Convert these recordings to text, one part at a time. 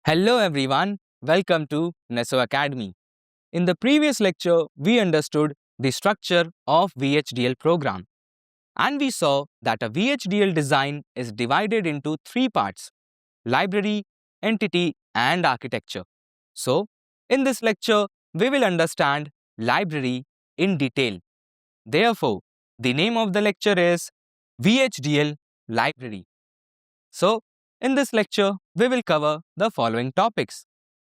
Hello everyone, welcome to Neso Academy. In the previous lecture, we understood the structure of VHDL program and we saw that a VHDL design is divided into three parts: library, entity and architecture. So, in this lecture, we will understand library in detail. Therefore, the name of the lecture is VHDL Library. So, in this lecture, we will cover the following topics.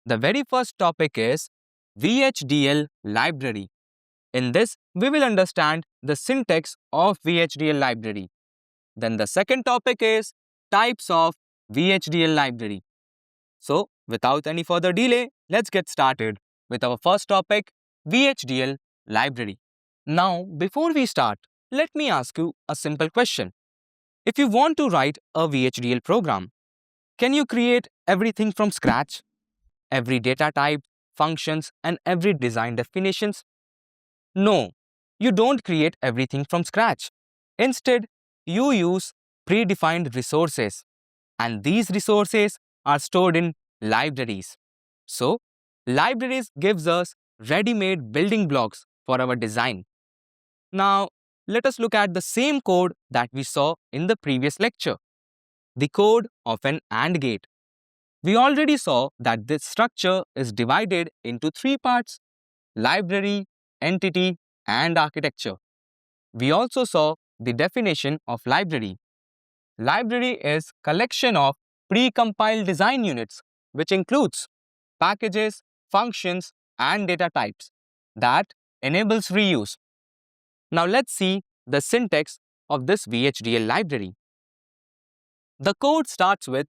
The very first topic is VHDL Library. In this, we will understand the syntax of VHDL Library. Then the second topic is types of VHDL Library. So, without any further delay, let's get started with our first topic, VHDL Library. Now, before we start, let me ask you a simple question. If you want to write a VHDL program, can you create everything from scratch? Every data type, functions, and every design definitions? No, you don't create everything from scratch. Instead, you use predefined resources, and these resources are stored in libraries. So, libraries gives us ready-made building blocks for our design. Now, let us look at the same code that we saw in the previous lecture, the code of an AND gate. We already saw that this structure is divided into three parts: library, entity, and architecture. We also saw the definition of library. Library is collection of pre-compiled design units, which includes packages, functions, and data types that enables reuse. Now let's see the syntax of this VHDL library. The code starts with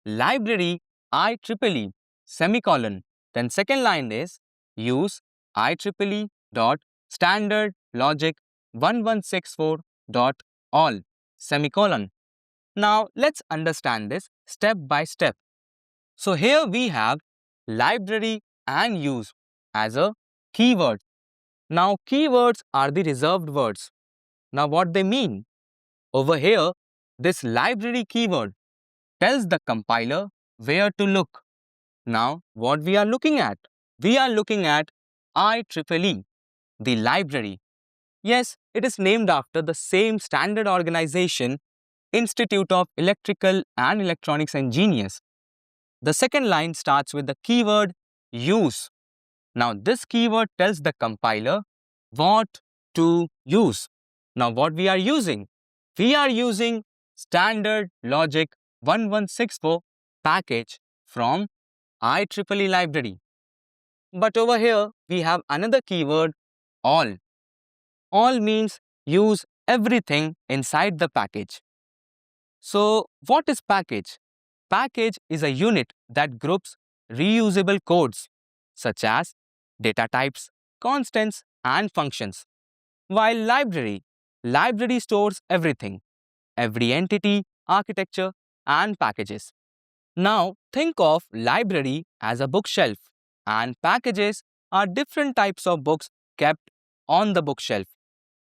library ieee semicolon. Then second line is use ieee dot standard logic 1164 dot all semicolon. Now let's understand this step by step. So here we have library and use as a keyword. Now keywords are the reserved words. Now what they mean? Over here, this library keyword tells the compiler where to look. Now, what we are looking at? We are looking at IEEE, the library. Yes, it is named after the same standard organization, Institute of Electrical and Electronics Engineers. The second line starts with the keyword use. Now, this keyword tells the compiler what to use. Now, what we are using? We are using standard logic 1164 package from IEEE library. But over here, we have another keyword, all. All means use everything inside the package. So, what is package? Package is a unit that groups reusable codes such as data types, constants, and functions. While library stores everything, every entity, architecture, and packages. Now, think of library as a bookshelf, and packages are different types of books kept on the bookshelf.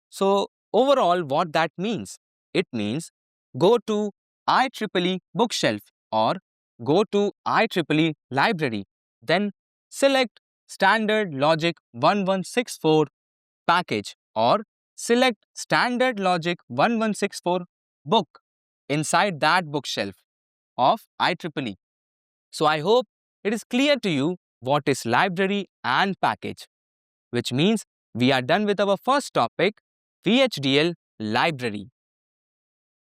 So, overall, what that means? It means go to IEEE bookshelf or go to IEEE library, then select Standard Logic 1164 package or select Standard Logic 1164 book inside that bookshelf of IEEE. So I hope it is clear to you what is library and package, which means we are done with our first topic, VHDL library.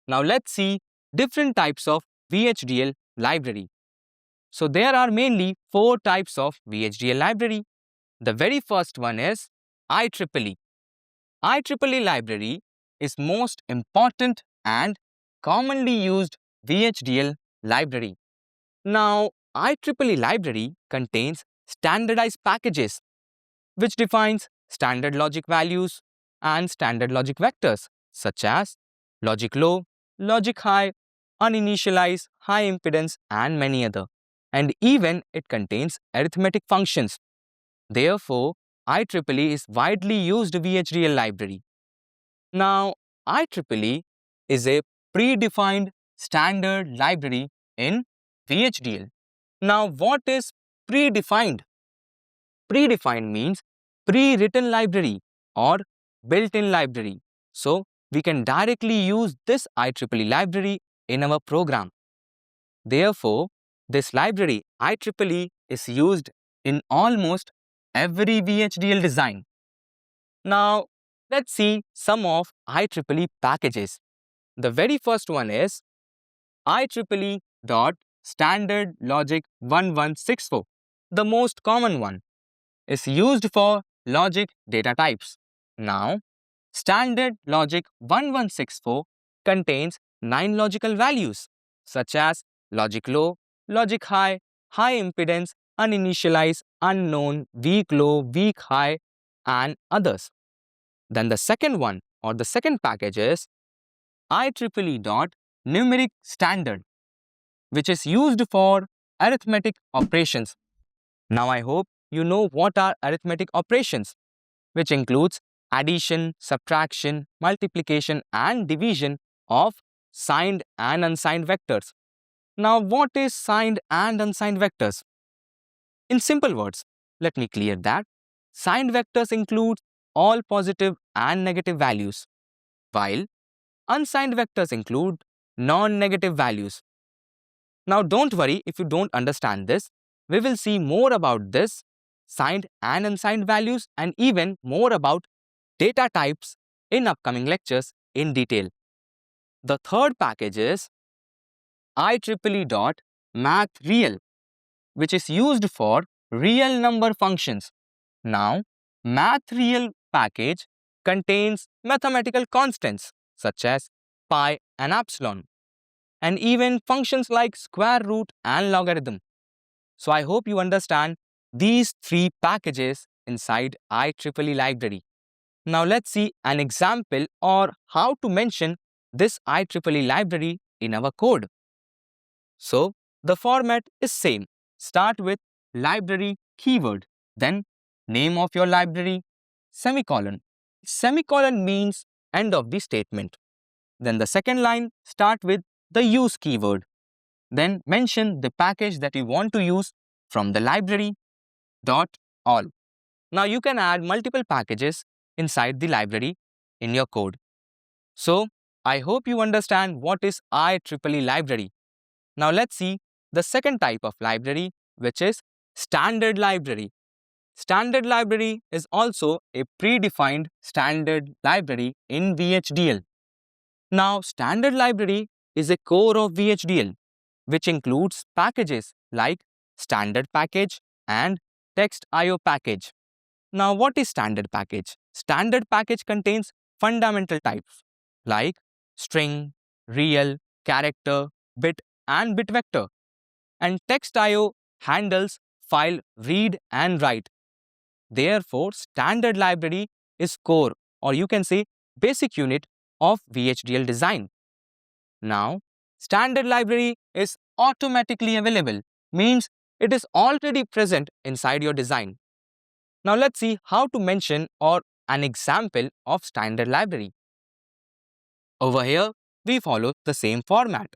Now let's see different types of VHDL library. So there are mainly four types of VHDL library. The very first one is IEEE. IEEE library is most important and commonly used VHDL library. Now, IEEE library contains standardized packages, which defines standard logic values and standard logic vectors, such as logic low, logic high, uninitialized, high impedance, and many other. And even it contains arithmetic functions. Therefore, IEEE is widely used VHDL library. Now, IEEE is a predefined standard library in VHDL. Now, what is predefined? Predefined means pre-written library or built-in library. So, we can directly use this IEEE library in our program. Therefore, this library IEEE is used in almost every VHDL design. Now, let's see some of IEEE packages. The very first one is IEEE dot standard logic 1164. The most common one is used for logic data types. Now, standard logic 1164 contains 9 logical values such as logic low, logic high, high impedance, uninitialized, unknown, weak low, weak high, and others. Then the second one or the second package is IEEE dot numeric standard, which is used for arithmetic operations. Now I hope you know what are arithmetic operations, which includes addition, subtraction, multiplication, and division of signed and unsigned vectors. Now, what is signed and unsigned vectors? In simple words, let me clear that. Signed vectors include all positive and negative values, while unsigned vectors include non-negative values. Now, don't worry if you don't understand this. We will see more about this, signed and unsigned values, and even more about data types in upcoming lectures in detail. The third package is IEEE dot math real, which is used for real number functions. Now, math real package contains mathematical constants such as pi and epsilon, and even functions like square root and logarithm. So I hope you understand these three packages inside IEEE library. Now let's see an example or how to mention this IEEE library in our code. So the format is same. Start with library keyword, then name of your library, semicolon. Semicolon means end of the statement. Then the second line start with the use keyword. Then mention the package that you want to use from the library dot all. Now you can add multiple packages inside the library in your code. So I hope you understand what is IEEE library. Now let's see the second type of library, which is standard library. Standard library is also a predefined standard library in VHDL. Now standard library is a core of VHDL, which includes packages like standard package and text IO package. Now, what is standard package? Standard package contains fundamental types like string, real, character, bit, and bit vector. And text IO handles file read and write. Therefore, standard library is core, or you can say basic unit of VHDL design. Now, standard library is automatically available, means it is already present inside your design. Now let's see how to mention or an example of standard library. Over here, we follow the same format.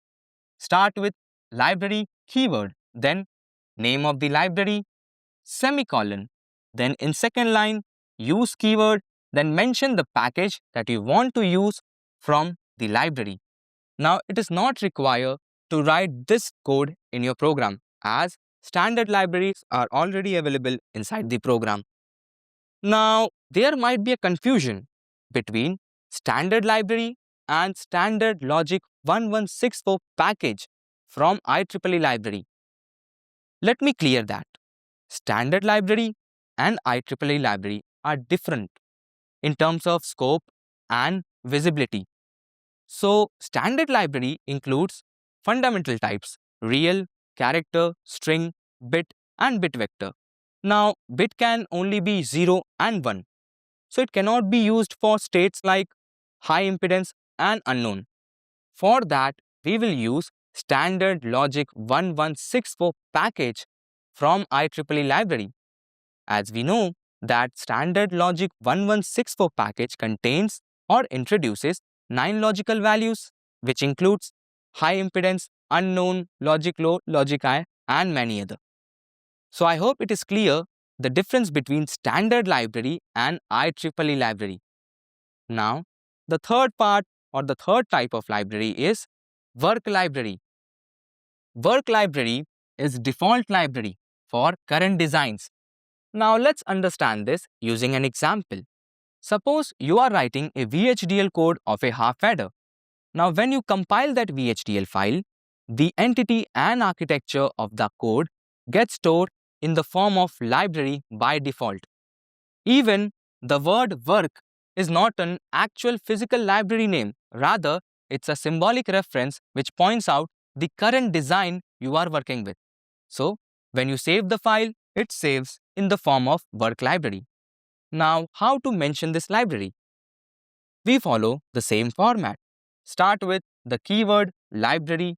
Start with library keyword, then name of the library, semicolon. Then in second line, use keyword, then mention the package that you want to use from the library. Now, it is not required to write this code in your program as standard libraries are already available inside the program. Now, there might be a confusion between standard library and standard logic 1164 package from IEEE library. Let me clear that. Standard library and IEEE library are different in terms of scope and visibility. So, standard library includes fundamental types real, character, string, bit, and bit vector. Now, bit can only be 0 and 1. So, it cannot be used for states like high impedance and unknown. For that, we will use standard logic 1164 package from IEEE library. As we know that standard logic 1164 package contains or introduces 9 logical values, which includes high impedance, unknown, logic low, logic high, and many other. So I hope it is clear the difference between standard library and IEEE library. Now, the third part or the third type of library is work library. Work library is default library for current designs. Now let's understand this using an example. Suppose you are writing a VHDL code of a half adder. Now when you compile that VHDL file, the entity and architecture of the code gets stored in the form of library by default. Even the word work is not an actual physical library name. Rather, it's a symbolic reference which points out the current design you are working with. So, when you save the file, it saves in the form of work library. Now, how to mention this library? We follow the same format. Start with the keyword library,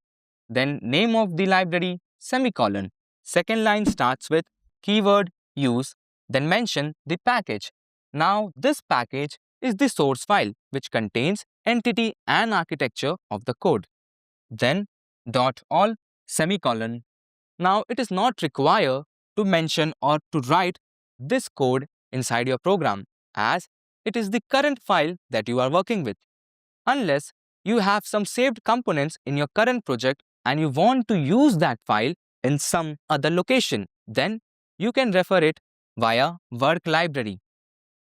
then name of the library, semicolon. Second line starts with keyword use, then mention the package. Now, this package is the source file which contains entity and architecture of the code. Then dot all semicolon. Now, it is not required to mention or to write this code inside your program as it is the current file that you are working with. Unless you have some saved components in your current project and you want to use that file in some other location, then you can refer it via work library.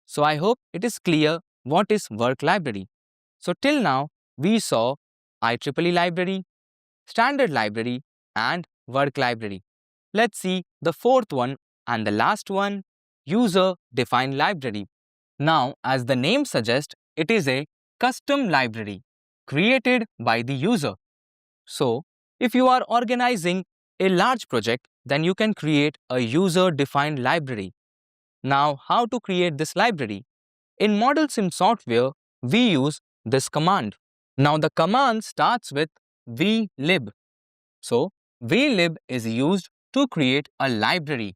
So I hope it is clear what is work library. So till now, we saw IEEE library, standard library, and work library. Let's see the fourth one and the last one, user-defined library. Now, as the name suggests, it is a custom library created by the user. So, if you are organizing a large project, then you can create a user-defined library. Now, how to create this library? In Model Sim software, we use this command. Now, the command starts with vlib. So, vlib is used to create a library,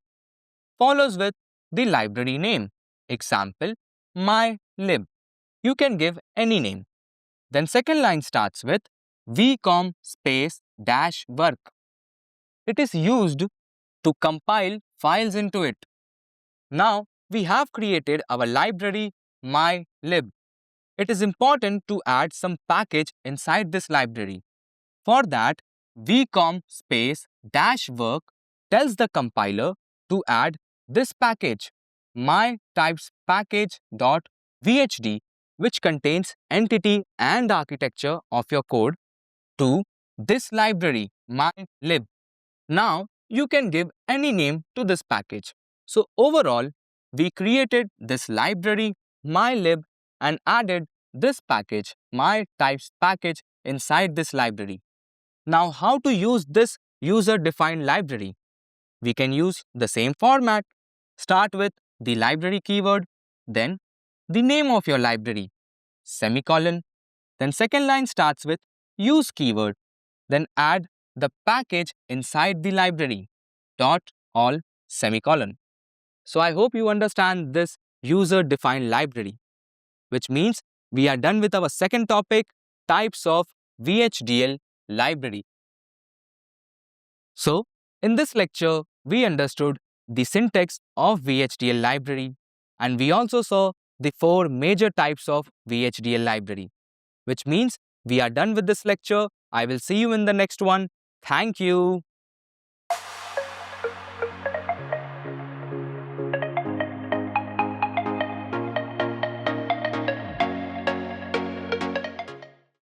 follows with the library name. Example, mylib. You can give any name. Then second line starts with vcom space dash work. It is used to compile files into it. Now, we have created our library mylib. It is important to add some package inside this library. For that, vcom space dash work tells the compiler to add this package, mytypespackage.vhd, which contains entity and architecture of your code, to this library, mylib. Now, you can give any name to this package. So overall, we created this library, mylib, and added this package, mytypespackage, inside this library. Now, how to use this user-defined library? We can use the same format. Start with the library keyword, then the name of your library, semicolon. Then second line starts with use keyword. Then add the package inside the library, dot all semicolon. So I hope you understand this user-defined library, which means we are done with our second topic, types of VHDL library. So, in this lecture, we understood the syntax of VHDL library, and we also saw the four major types of VHDL library, which means we are done with this lecture. I will see you in the next one. Thank you.